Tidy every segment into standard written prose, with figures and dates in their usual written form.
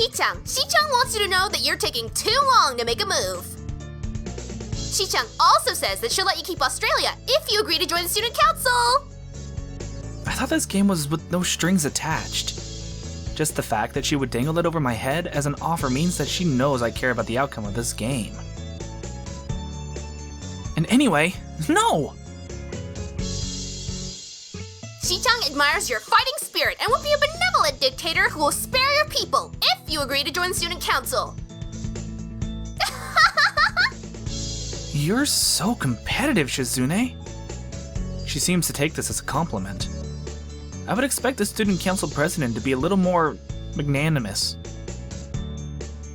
Hee-chan, Shi-chan wants you to know that you're taking too long to make a move. Shi-chan also says that she'll let you keep Australia if you agree to join the student council. I thought this game was with no strings attached. Just the fact that she would dangle it over my head as an offer means that she knows I care about the outcome of this game. And anyway, no! Shi-chan admires your fighting spirit and will be a benevolent dictator who will spare your people if you agree to join the student council. You're so competitive, Shizune. She seems to take this as a compliment. I would expect the student council president to be a little more magnanimous.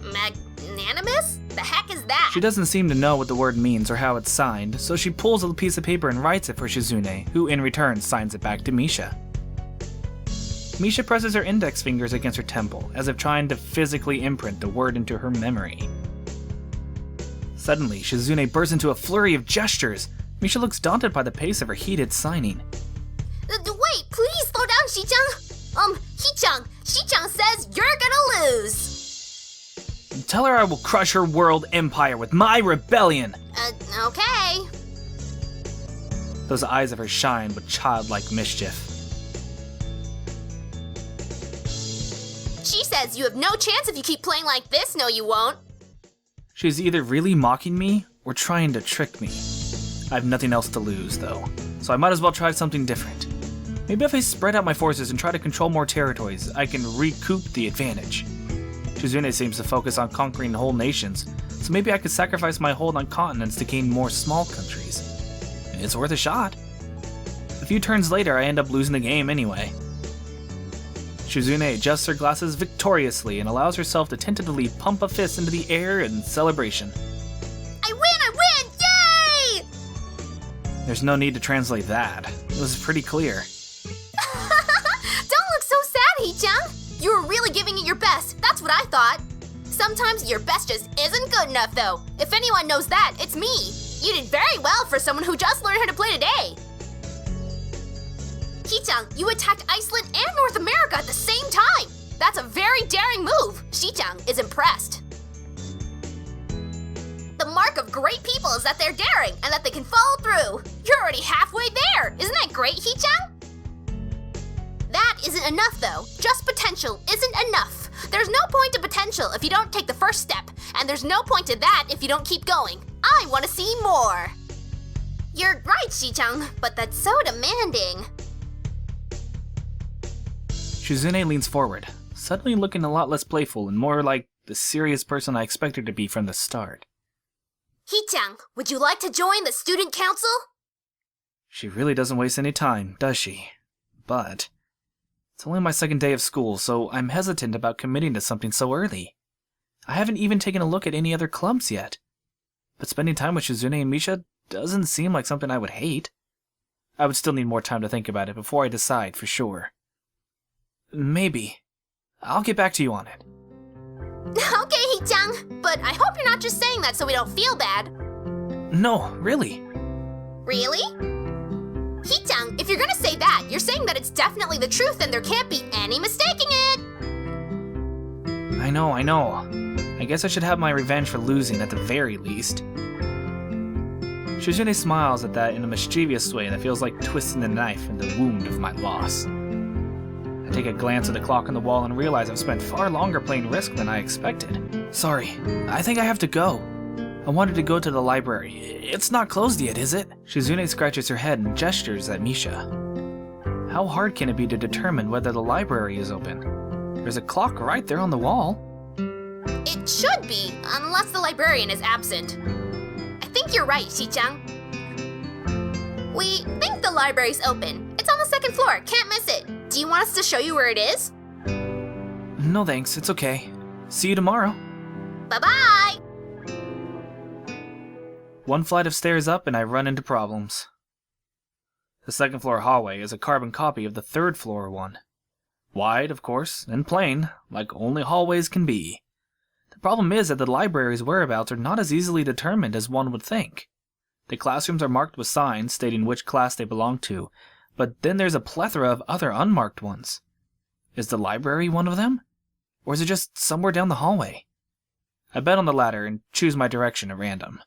Magnanimous? The heck is that? She doesn't seem to know what the word means or how it's signed, so she pulls a piece of paper and writes it for Shizune, who in return signs it back to Misha. Misha presses her index fingers against her temple, as if trying to physically imprint the word into her memory. Suddenly, Shizune bursts into a flurry of gestures. Misha looks daunted by the pace of her heated signing. Wait, please slow down, Shi-chan. Hee-chan, Shi-chan says you're gonna lose. Tell her I will crush her world empire with my rebellion. Okay. Those eyes of hers shine with childlike mischief. She says you have no chance if you keep playing like this. No, you won't. She's either really mocking me or trying to trick me. I have nothing else to lose, though, so I might as well try something different. Maybe if I spread out my forces and try to control more territories, I can recoup the advantage. Shizune seems to focus on conquering whole nations, so maybe I could sacrifice my hold on continents to gain more small countries. It's worth a shot. A few turns later, I end up losing the game anyway. Shizune adjusts her glasses victoriously and allows herself to tentatively pump a fist into the air in celebration. I win! Yay! There's no need to translate that. It was pretty clear. Don't look so sad, Hee-chan. You were really giving it your best. That's what I thought. Sometimes your best just isn't good enough, though. If anyone knows that, it's me. You did very well for someone who just learned how to play today. Hee-chan, you attacked Iceland and North America at the same time. That's a very daring move. Shi-chan is impressed. The mark of great people is that they're daring and that they can follow through. You're already halfway there. Isn't that great, Hee-chan? That isn't enough, though. Just potential isn't enough. There's no point to potential if you don't take the first step, and there's no point to that if you don't keep going. I want to see more. You're right, Shi-chan, but that's so demanding. Shizune leans forward, suddenly looking a lot less playful and more like the serious person I expect her to be from the start. Hee-chan, would you like to join the student council? She really doesn't waste any time, does she? But it's only my second day of school, so I'm hesitant about committing to something so early. I haven't even taken a look at any other clubs yet. But spending time with Shizune and Misha doesn't seem like something I would hate. I would still need more time to think about it before I decide for sure. Maybe. I'll get back to you on it. Okay, Hee-chan, but I hope you're not just saying that so we don't feel bad. No, really. Really? Hee-chan, if you're gonna say that, you're saying that it's definitely the truth and there can't be any mistaking it! I know. I guess I should have my revenge for losing at the very least. Shizune smiles at that in a mischievous way that feels like twisting a knife in the wound of my loss. I take a glance at the clock on the wall and realize I've spent far longer playing Risk than I expected. Sorry, I think I have to go. I wanted to go to the library. It's not closed yet, is it? Shizune scratches her head and gestures at Misha. How hard can it be to determine whether the library is open? There's a clock right there on the wall. It should be, unless the librarian is absent. I think you're right, Shi-chan. We think the library's open. It's on the second floor, can't miss it. Do you want us to show you where it is? No thanks, it's okay. See you tomorrow. Bye-bye! One flight of stairs up and I run into problems. The second floor hallway is a carbon copy of the third floor one. Wide, of course, and plain, like only hallways can be. The problem is that the library's whereabouts are not as easily determined as one would think. The classrooms are marked with signs stating which class they belong to, but then there's a plethora of other unmarked ones. Is the library one of them? Or is it just somewhere down the hallway? I bet on the latter and choose my direction at random.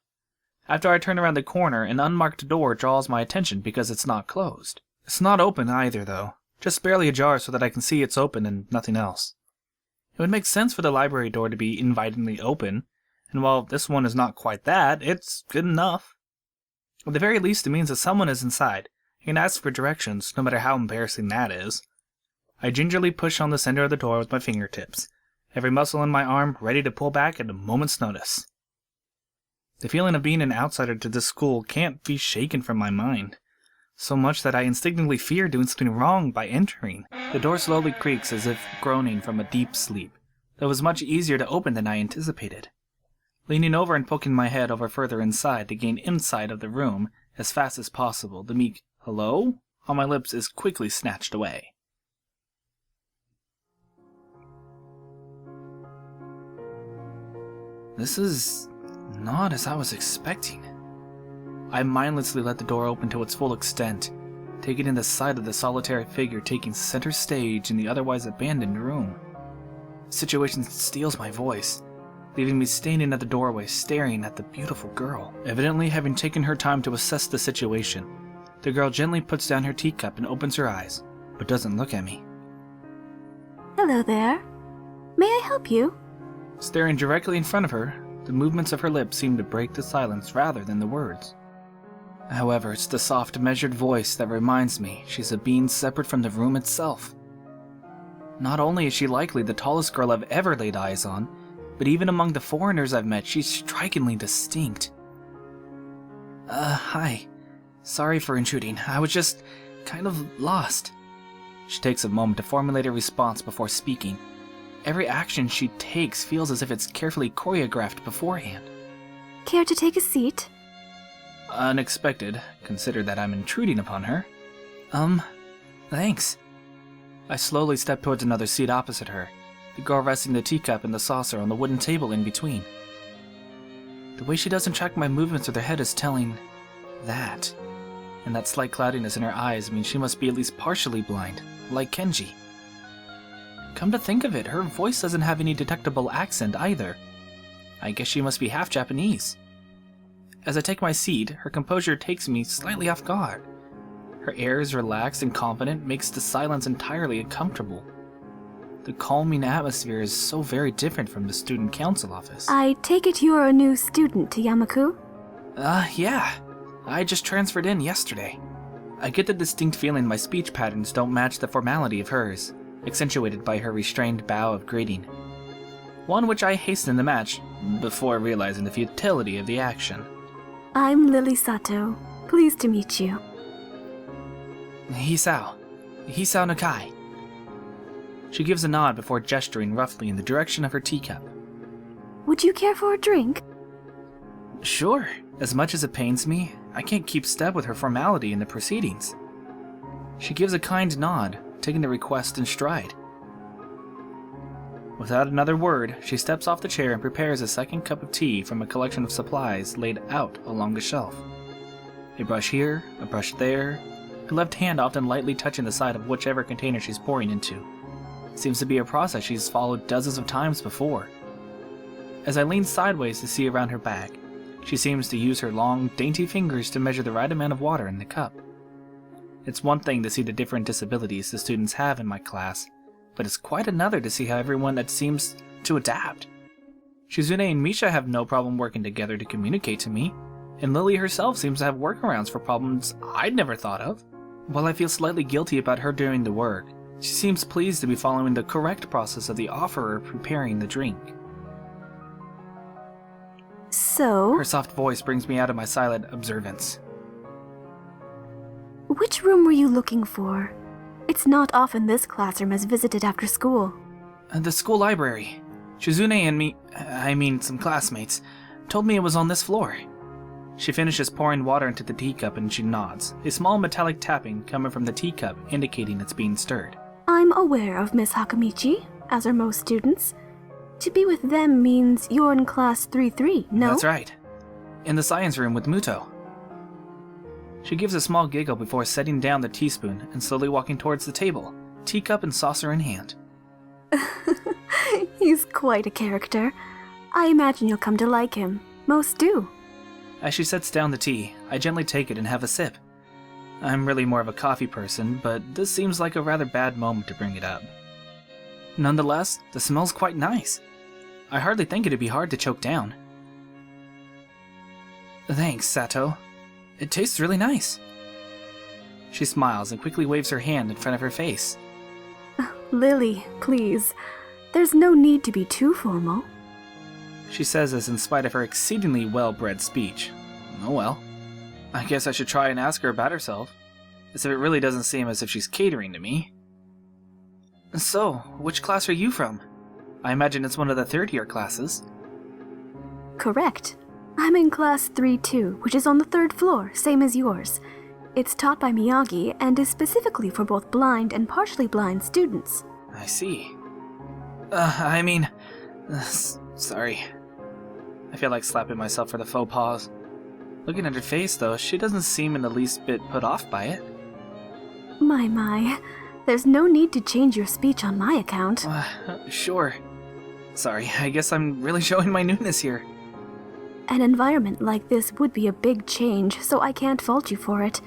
After I turn around the corner, an unmarked door draws my attention because it's not closed. It's not open either, though. Just barely ajar so that I can see it's open and nothing else. It would make sense for the library door to be invitingly open, and while this one is not quite that, it's good enough. At the very least, it means that someone is inside and can ask for directions, no matter how embarrassing that is. I gingerly push on the center of the door with my fingertips, every muscle in my arm ready to pull back at a moment's notice. The feeling of being an outsider to this school can't be shaken from my mind, so much that I instinctively fear doing something wrong by entering. The door slowly creaks as if groaning from a deep sleep, that was much easier to open than I anticipated. Leaning over and poking my head over further inside to gain insight of the room as fast as possible, the meek "hello" on my lips is quickly snatched away. This is not as I was expecting. I mindlessly let the door open to its full extent, taking in the sight of the solitary figure taking center stage in the otherwise abandoned room. The situation steals my voice, leaving me standing at the doorway staring at the beautiful girl. Evidently having taken her time to assess the situation, the girl gently puts down her teacup and opens her eyes, but doesn't look at me. Hello there. May I help you? Staring directly in front of her, the movements of her lips seem to break the silence rather than the words. However, it's the soft, measured voice that reminds me she's a being separate from the room itself. Not only is she likely the tallest girl I've ever laid eyes on, but even among the foreigners I've met, she's strikingly distinct. Hi. Sorry for intruding. I was just kind of lost. She takes a moment to formulate a response before speaking. Every action she takes feels as if it's carefully choreographed beforehand. Care to take a seat? Unexpected, consider that I'm intruding upon her. Thanks. I slowly step towards another seat opposite her, the girl resting the teacup and the saucer on the wooden table in between. The way she doesn't track my movements with her head is telling that, and that slight cloudiness in her eyes means she must be at least partially blind, like Kenji. Come to think of it, her voice doesn't have any detectable accent either. I guess she must be half Japanese. As I take my seat, her composure takes me slightly off guard. Her air is relaxed and confident, makes the silence entirely uncomfortable. The calming atmosphere is so very different from the student council office. I take it you are a new student to Yamaku? Yeah. I just transferred in yesterday. I get the distinct feeling my speech patterns don't match the formality of hers, accentuated by her restrained bow of greeting. One which I hasten to match, before realizing the futility of the action. I'm Lily Sato. Pleased to meet you. Hisao Nakai. She gives a nod before gesturing roughly in the direction of her teacup. Would you care for a drink? Sure. As much as it pains me, I can't keep step with her formality in the proceedings. She gives a kind nod, taking the request in stride. Without another word, she steps off the chair and prepares a second cup of tea from a collection of supplies laid out along the shelf. A brush here, a brush there, her left hand often lightly touching the side of whichever container she's pouring into. Seems to be a process she's followed dozens of times before. As I lean sideways to see around her bag, she seems to use her long, dainty fingers to measure the right amount of water in the cup. It's one thing to see the different disabilities the students have in my class, but it's quite another to see how everyone that seems to adapt. Shizune and Misha have no problem working together to communicate to me, and Lily herself seems to have workarounds for problems I'd never thought of. While I feel slightly guilty about her doing the work, she seems pleased to be following the correct process of the offerer preparing the drink. So, Her soft voice brings me out of my silent observance. which room were you looking for? It's not often this classroom is visited after school. The school library. Shizune and me, some classmates, told me it was on this floor. She finishes pouring water into the teacup and she nods, a small metallic tapping coming from the teacup indicating it's being stirred. I'm aware of Miss Hakamichi, as are most students. To be with them means you're in class 3-3, no? That's right. In the science room with Muto. She gives a small giggle before setting down the teaspoon and slowly walking towards the table, teacup and saucer in hand. He's quite a character. I imagine you'll come to like him. Most do. As she sets down the tea, I gently take it and have a sip. I'm really more of a coffee person, but this seems like a rather bad moment to bring it up. Nonetheless, the smell's quite nice. I hardly think it'd be hard to choke down. Thanks, Sato. It tastes really nice. She smiles and quickly waves her hand in front of her face. Lily, please. There's no need to be too formal. She says this in spite of her exceedingly well-bred speech. Oh well. I guess I should try and ask her about herself, as if it really doesn't seem as if she's catering to me. So, which class are you from? I imagine it's one of the third-year classes. Correct. I'm in class 3-2, which is on the 3rd floor, same as yours. It's taught by Miyagi and is specifically for both blind and partially blind students. I see. Sorry. I feel like slapping myself for the faux pas. Looking at her face, though, she doesn't seem in the least bit put off by it. My. There's no need to change your speech on my account. Sure. Sorry, I guess I'm really showing my newness here. An environment like this would be a big change, so I can't fault you for it.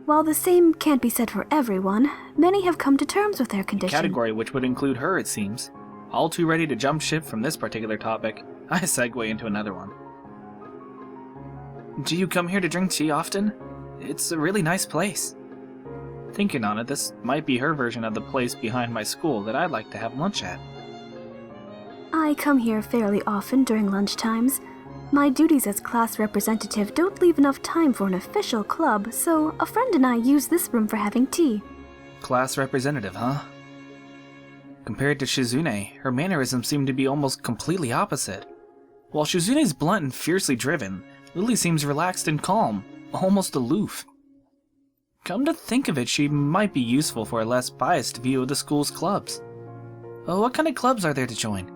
While the same can't be said for everyone, many have come to terms with their condition. A category which would include her, it seems. All too ready to jump ship from this particular topic, I segue into another one. Do you come here to drink tea often? It's a really nice place. Thinking on it, this might be her version of the place behind my school that I'd like to have lunch at. I come here fairly often during lunch times. My duties as class representative don't leave enough time for an official club, so a friend and I use this room for having tea. Class representative, huh? Compared to Shizune, her mannerisms seem to be almost completely opposite. While Shizune's blunt and fiercely driven, Lily seems relaxed and calm, almost aloof. Come to think of it, she might be useful for a less biased view of the school's clubs. What kind of clubs are there to join?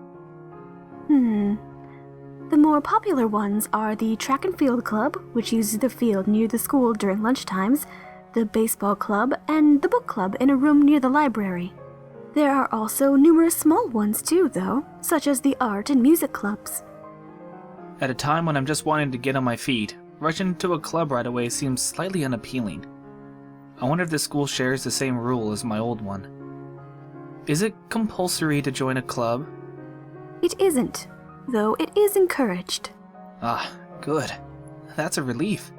The more popular ones are the track and field club, which uses the field near the school during lunchtimes, the baseball club, and the book club in a room near the library. There are also numerous small ones too, though, such as the art and music clubs. At a time when I'm just wanting to get on my feet, rushing into a club right away seems slightly unappealing. I wonder if this school shares the same rule as my old one. Is it compulsory to join a club? It isn't, though it is encouraged. Ah, good. That's a relief.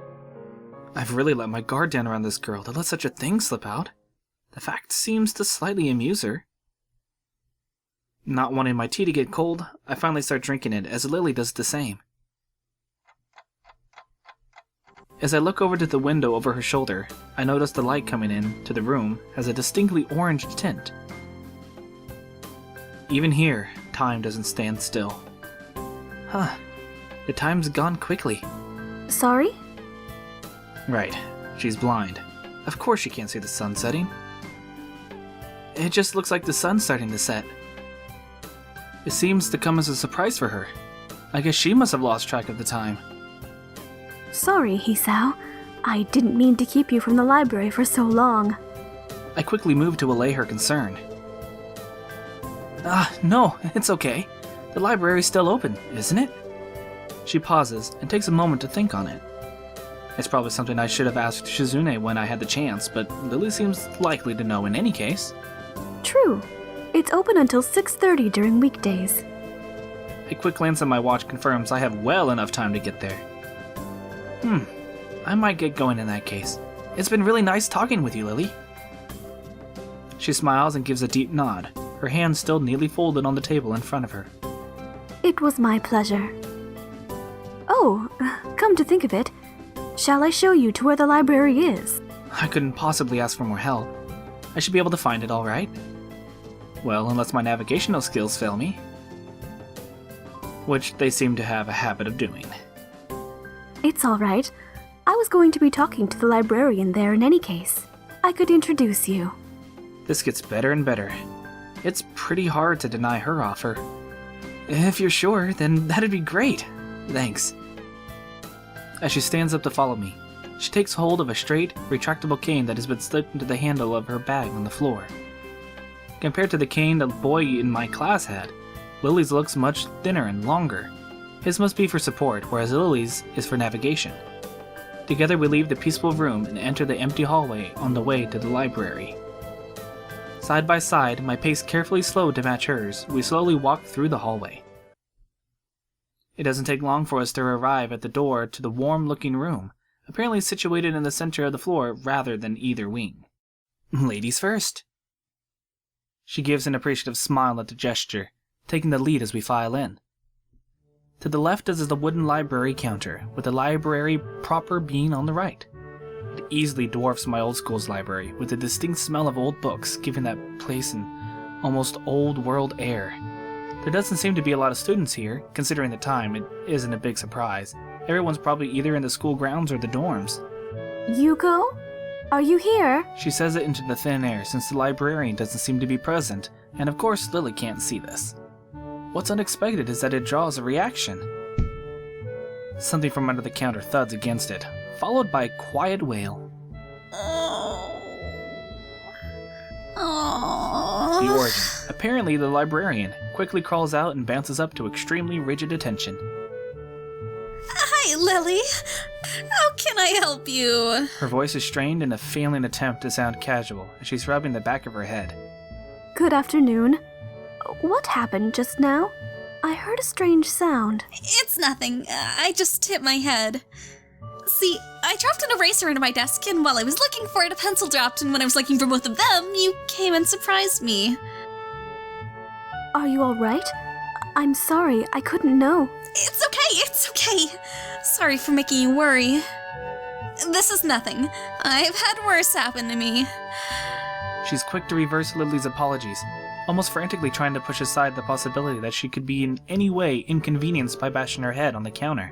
I've really let my guard down around this girl to let such a thing slip out. The fact seems to slightly amuse her. Not wanting my tea to get cold, I finally start drinking it as Lily does the same. As I look over to the window over her shoulder, I notice the light coming in to the room has a distinctly orange tint. Even here, time doesn't stand still. The time's gone quickly. Sorry? Right, she's blind. Of course she can't see the sun setting. It just looks like the sun's starting to set. It seems to come as a surprise for her. I guess she must have lost track of the time. Sorry, Hisao. I didn't mean to keep you from the library for so long. I quickly move to allay her concern. No, it's okay. The library's still open, isn't it? She pauses and takes a moment to think on it. It's probably something I should have asked Shizune when I had the chance, but Lily seems likely to know in any case. True. It's open until 6:30 during weekdays. A quick glance at my watch confirms I have well enough time to get there. I might get going in that case. It's been really nice talking with you, Lily. She smiles and gives a deep nod, her hands still neatly folded on the table in front of her. It was my pleasure. Oh, come to think of it, shall I show you to where the library is? I couldn't possibly ask for more help. I should be able to find it, all right? Well, unless my navigational skills fail me. Which they seem to have a habit of doing. It's all right. I was going to be talking to the librarian there in any case. I could introduce you. This gets better and better. It's pretty hard to deny her offer. If you're sure, then that'd be great. Thanks. As she stands up to follow me, she takes hold of a straight, retractable cane that has been slipped into the handle of her bag on the floor. Compared to the cane the boy in my class had, Lily's looks much thinner and longer. His must be for support, whereas Lily's is for navigation. Together we leave the peaceful room and enter the empty hallway on the way to the library. Side by side, my pace carefully slowed to match hers, we slowly walk through the hallway. It doesn't take long for us to arrive at the door to the warm-looking room, apparently situated in the center of the floor rather than either wing. Ladies first. She gives an appreciative smile at the gesture, taking the lead as we file in. To the left is the wooden library counter, with the library proper being on the right. It easily dwarfs my old school's library, with a distinct smell of old books, giving that place an almost old-world air. There doesn't seem to be a lot of students here. Considering the time, it isn't a big surprise. Everyone's probably either in the school grounds or the dorms. Yuuko? Are you here? She says it into the thin air since the librarian doesn't seem to be present, and of course Lily can't see this. What's unexpected is that it draws a reaction. Something from under the counter thuds against it, followed by a quiet wail. The origin, apparently the librarian, quickly crawls out and bounces up to extremely rigid attention. Hi, Lily. How can I help you? Her voice is strained in a failing attempt to sound casual as she's rubbing the back of her head. Good afternoon. What happened just now? I heard a strange sound. It's nothing. I just hit my head. See, I dropped an eraser into my desk, and while I was looking for it, a pencil dropped, and when I was looking for both of them, you came and surprised me. Are you alright? I'm sorry, I couldn't know. It's okay. Sorry for making you worry. This is nothing. I've had worse happen to me. She's quick to reverse Lily's apologies, almost frantically trying to push aside the possibility that she could be in any way inconvenienced by bashing her head on the counter.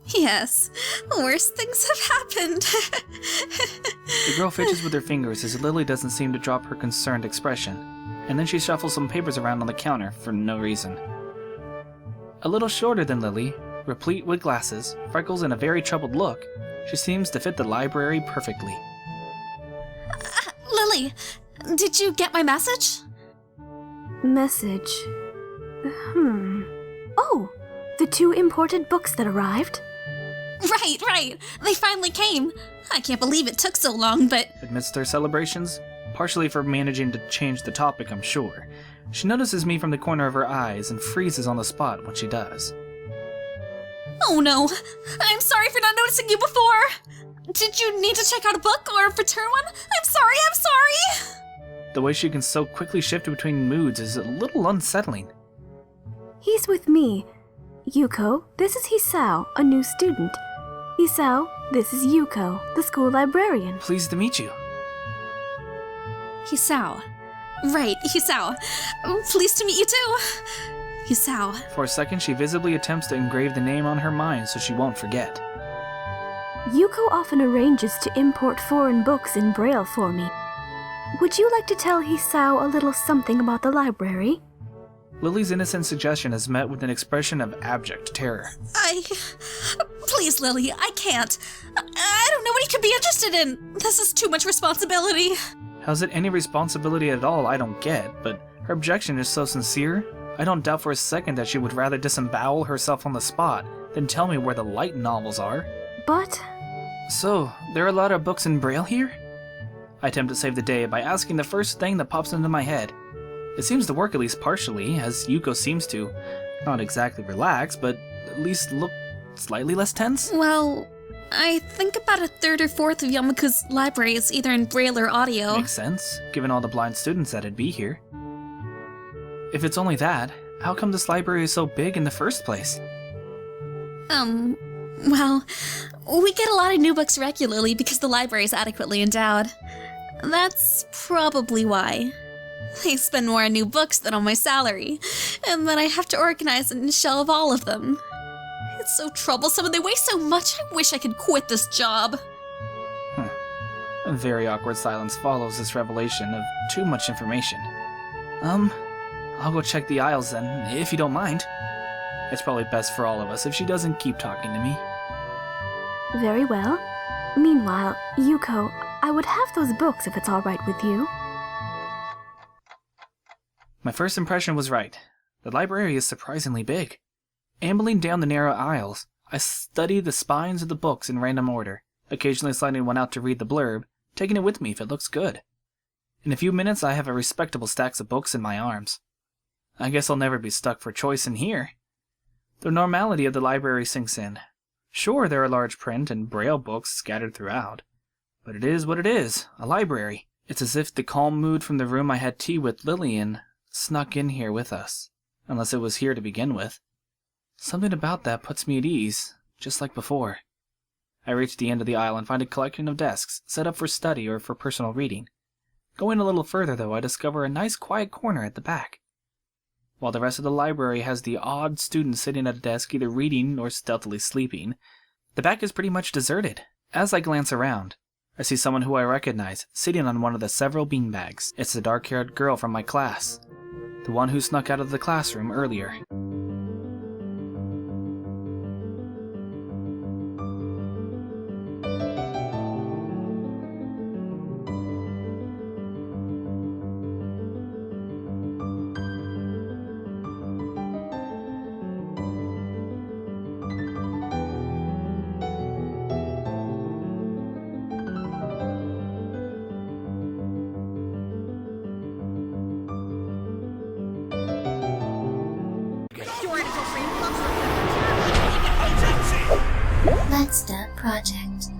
Yes, worse things have happened. The girl fidgets with her fingers as Lily doesn't seem to drop her concerned expression, and then she shuffles some papers around on the counter for no reason. A little shorter than Lily, replete with glasses, freckles, and a very troubled look, she seems to fit the library perfectly. Lily, did you get my message? Message. Oh, the 2 imported books that arrived? Right. They finally came. I can't believe it took so long, but... Amidst their celebrations, partially for managing to change the topic, I'm sure, she notices me from the corner of her eyes and freezes on the spot when she does. Oh no, I'm sorry for not noticing you before. Did you need to check out a book or return one? I'm sorry. The way she can so quickly shift between moods is a little unsettling. He's with me. Yuuko, this is Hisao, a new student. Hisao, this is Yuuko, the school librarian. Pleased to meet you. Hisao. Right, Hisao. Pleased to meet you too. Hisao. For a second, she visibly attempts to engrave the name on her mind so she won't forget. Yuuko often arranges to import foreign books in Braille for me. Would you like to tell Hisao a little something about the library? Lily's innocent suggestion is met with an expression of abject terror. Please, Lily, I can't. I don't know what he could be interested in. This is too much responsibility. How's it any responsibility at all, I don't get, but her objection is so sincere, I don't doubt for a second that she would rather disembowel herself on the spot than tell me where the light novels are. But... So, there are a lot of books in Braille here? I attempt to save the day by asking the first thing that pops into my head. It seems to work at least partially, as Yuuko seems to, not exactly relax, but at least look slightly less tense. Well, I think about a third or fourth of Yamaku's library is either in Braille or audio. Makes sense, given all the blind students that'd be here. If it's only that, how come this library is so big in the first place? Well, we get a lot of new books regularly because the library is adequately endowed. That's probably why. I spend more on new books than on my salary, and then I have to organize and shelve all of them. It's so troublesome and they weigh so much, I wish I could quit this job. A very awkward silence follows this revelation of too much information. I'll go check the aisles then, if you don't mind. It's probably best for all of us if she doesn't keep talking to me. Very well. Meanwhile, Yuuko, I would have those books if it's alright with you. My first impression was right. The library is surprisingly big. Ambling down the narrow aisles, I study the spines of the books in random order, occasionally sliding one out to read the blurb, taking it with me if it looks good. In a few minutes I have a respectable stack of books in my arms. I guess I'll never be stuck for choice in here. The normality of the library sinks in. Sure, there are large print and braille books scattered throughout, but it is what it is, a library. It's as if the calm mood from the room I had tea with Lily in snuck in here with us, unless it was here to begin with. Something about that puts me at ease, just like before. I reach the end of the aisle and find a collection of desks set up for study or for personal reading. Going a little further, though, I discover a nice quiet corner at the back. While the rest of the library has the odd student sitting at a desk either reading or stealthily sleeping, the back is pretty much deserted. As I glance around, I see someone who I recognize sitting on one of the several beanbags. It's the dark-haired girl from my class, the one who snuck out of the classroom earlier. Let's start project.